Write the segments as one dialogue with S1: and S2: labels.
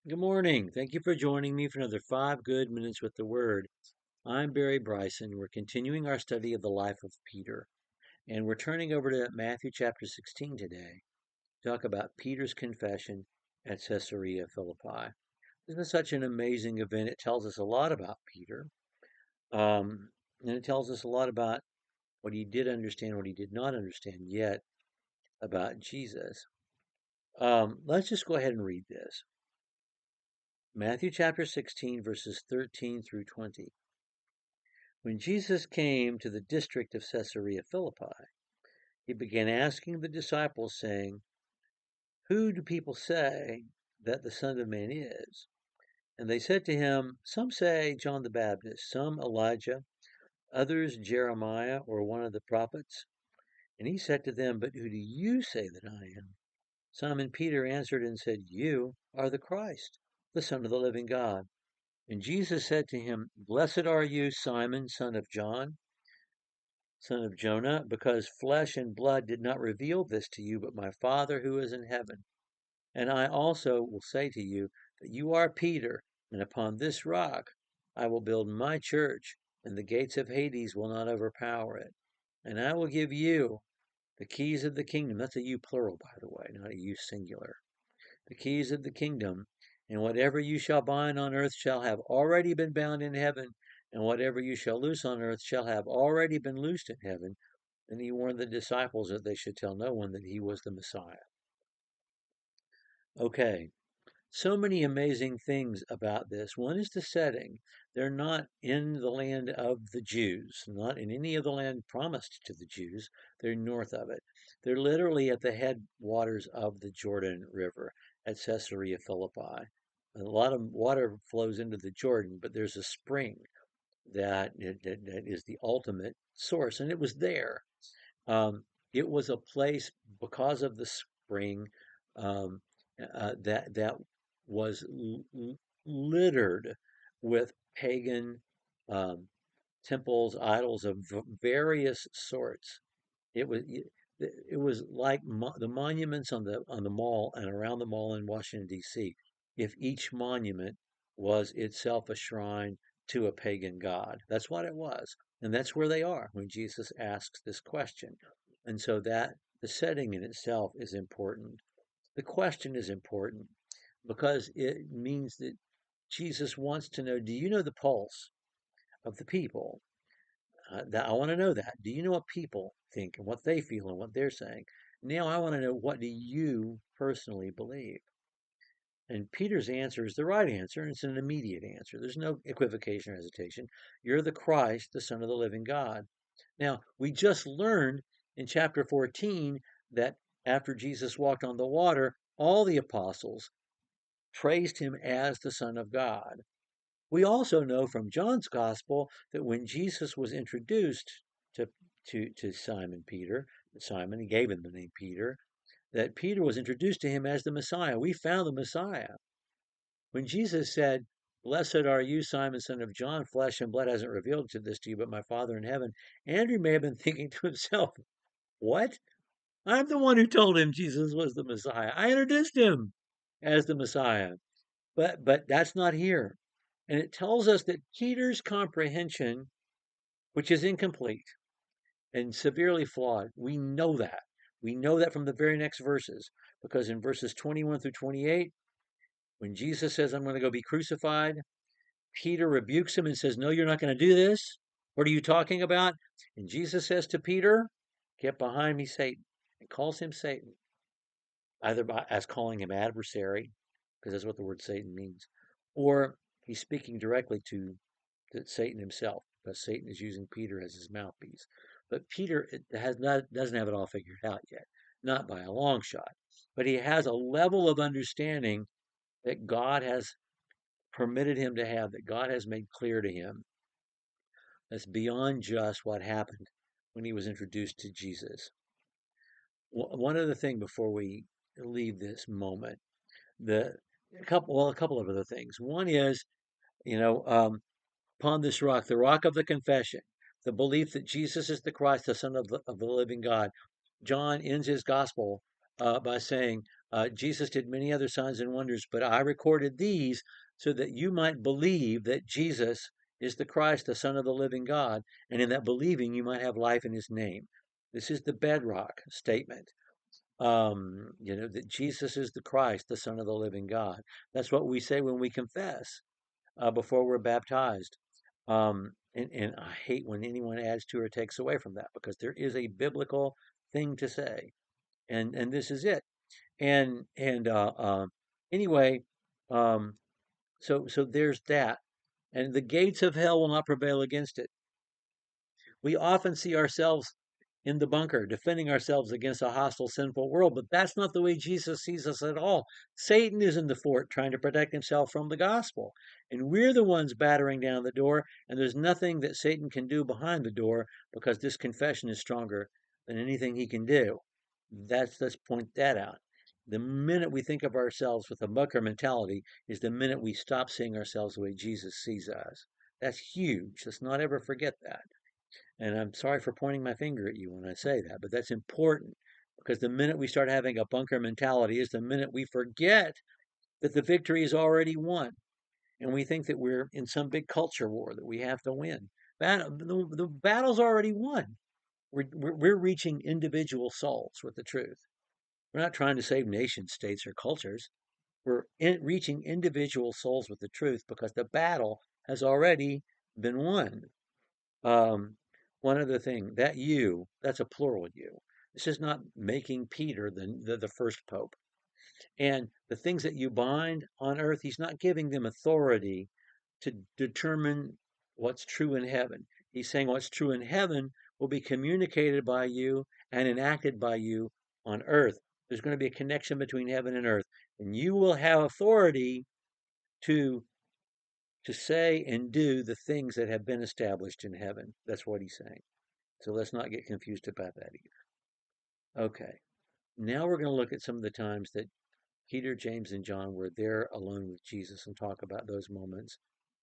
S1: Good morning. Thank you for joining me for another 5 good minutes with the Word. I'm Barry Bryson. We're continuing our study of the life of Peter, and we're turning over to Matthew chapter 16 today to talk about Peter's confession at Caesarea Philippi. This is such an amazing event. It tells us a lot about Peter, and it tells us a lot about what he did understand, what he did not understand yet about Jesus. Let's just go ahead and read this. Matthew chapter 16, verses 13 through 20. When Jesus came to the district of Caesarea Philippi, he began asking the disciples, saying, "Who do people say that the Son of Man is?" And they said to him, "Some say John the Baptist, some Elijah, others Jeremiah or one of the prophets." And he said to them, "But who do you say that I am?" Simon Peter answered and said, "You are the Christ, the Son of the living God." And Jesus said to him, "Blessed are you, Simon, son of John, son of Jonah, because flesh and blood did not reveal this to you, but my Father who is in heaven. And I also will say to you that you are Peter, and upon this rock I will build my church, and the gates of Hades will not overpower it. And I will give you the keys of the kingdom." That's a you plural, by the way, not a you singular. "The keys of the kingdom, and whatever you shall bind on earth shall have already been bound in heaven, and whatever you shall loose on earth shall have already been loosed in heaven." And he warned the disciples that they should tell no one that he was the Messiah. Okay, so many amazing things about this. One is the setting. They're not in the land of the Jews, not in any of the land promised to the Jews. They're north of it. They're literally at the headwaters of the Jordan River at Caesarea Philippi. A lot of water flows into the Jordan, but there's a spring that is the ultimate source, and it was there. It was a place because of the spring um, that was littered with pagan um, temples, idols of various sorts. It was like the monuments on the mall and around the mall in Washington D.C. If each monument was itself a shrine to a pagan god, that's what it was, and that's where they are when Jesus asks this question. And so that the setting in itself is important. The question is important because it means that Jesus wants to know, do you know the pulse of the people? That I want to know that. Do you know what people think and what they feel and what they're saying? Now I want to know, what do you personally believe? And Peter's answer is the right answer, and it's an immediate answer. There's no equivocation or hesitation. You're the Christ, the Son of the living God. Now, we just learned in chapter 14 that after Jesus walked on the water, all the apostles praised him as the Son of God. We also know from John's Gospel that when Jesus was introduced to, to Simon Peter, Simon, he gave him the name Peter, that Peter was introduced to him as the Messiah. We found the Messiah. When Jesus said, "Blessed are you, Simon, son of John, flesh and blood hasn't revealed this to you, but my Father in heaven," Andrew may have been thinking to himself, "What? I'm the one who told him Jesus was the Messiah. I introduced him as the Messiah." But that's not here. And it tells us that Peter's comprehension, which is incomplete and severely flawed, we know that. We know that from the very next verses, because in verses 21 through 28, when Jesus says, "I'm going to go be crucified," Peter rebukes him and says, "No, you're not going to do this. What are you talking about?" And Jesus says to Peter, "Get behind me, Satan," and calls him Satan, either as calling him adversary, because that's what the word Satan means, or he's speaking directly to Satan himself, because Satan is using Peter as his mouthpiece. But Peter doesn't have it all figured out yet, not by a long shot. But he has a level of understanding that God has permitted him to have, that God has made clear to him, that's beyond just what happened when he was introduced to Jesus. One other thing before we leave this moment, a couple of other things. One is, upon this rock, the rock of the confession, the belief that Jesus is the Christ, the Son of the living God. John ends his gospel by saying, Jesus did many other signs and wonders, but I recorded these so that you might believe that Jesus is the Christ, the Son of the living God, and in that believing you might have life in his name. This is the bedrock statement. That Jesus is the Christ, the Son of the living God. That's what we say when we confess before we're baptized. And I hate when anyone adds to or takes away from that, because there is a biblical thing to say, and this is it. And anyway, um, so there's that, and the gates of hell will not prevail against it. We often see ourselves in the bunker, defending ourselves against a hostile, sinful world, but that's not the way Jesus sees us at all. Satan is in the fort trying to protect himself from the gospel, and we're the ones battering down the door, and there's nothing that Satan can do behind the door, because this confession is stronger than anything he can do. Let's point that out. The minute we think of ourselves with a bunker mentality is the minute we stop seeing ourselves the way Jesus sees us. That's huge. Let's not ever forget that. And I'm sorry for pointing my finger at you when I say that, but that's important, because the minute we start having a bunker mentality is the minute we forget that the victory is already won. And we think that we're in some big culture war that we have to win. The battle's already won. We're reaching individual souls with the truth. We're not trying to save nations, states, or cultures. Reaching individual souls with the truth, because the battle has already been won. Um, One other thing, that you, that's a plural you. This is not making Peter the first pope. And the things that you bind on earth, he's not giving them authority to determine what's true in heaven. He's saying what's true in heaven will be communicated by you and enacted by you on earth. There's going to be a connection between heaven and earth, and you will have authority to say and do the things that have been established in heaven. That's what he's saying. So let's not get confused about that either. Okay, now we're going to look at some of the times that Peter, James, and John were there alone with Jesus and talk about those moments.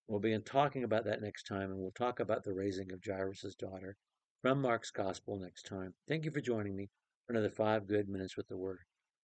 S1: We'll begin talking about that next time, and we'll talk about the raising of Jairus' daughter from Mark's Gospel next time. Thank you for joining me for another 5 good minutes with the Word.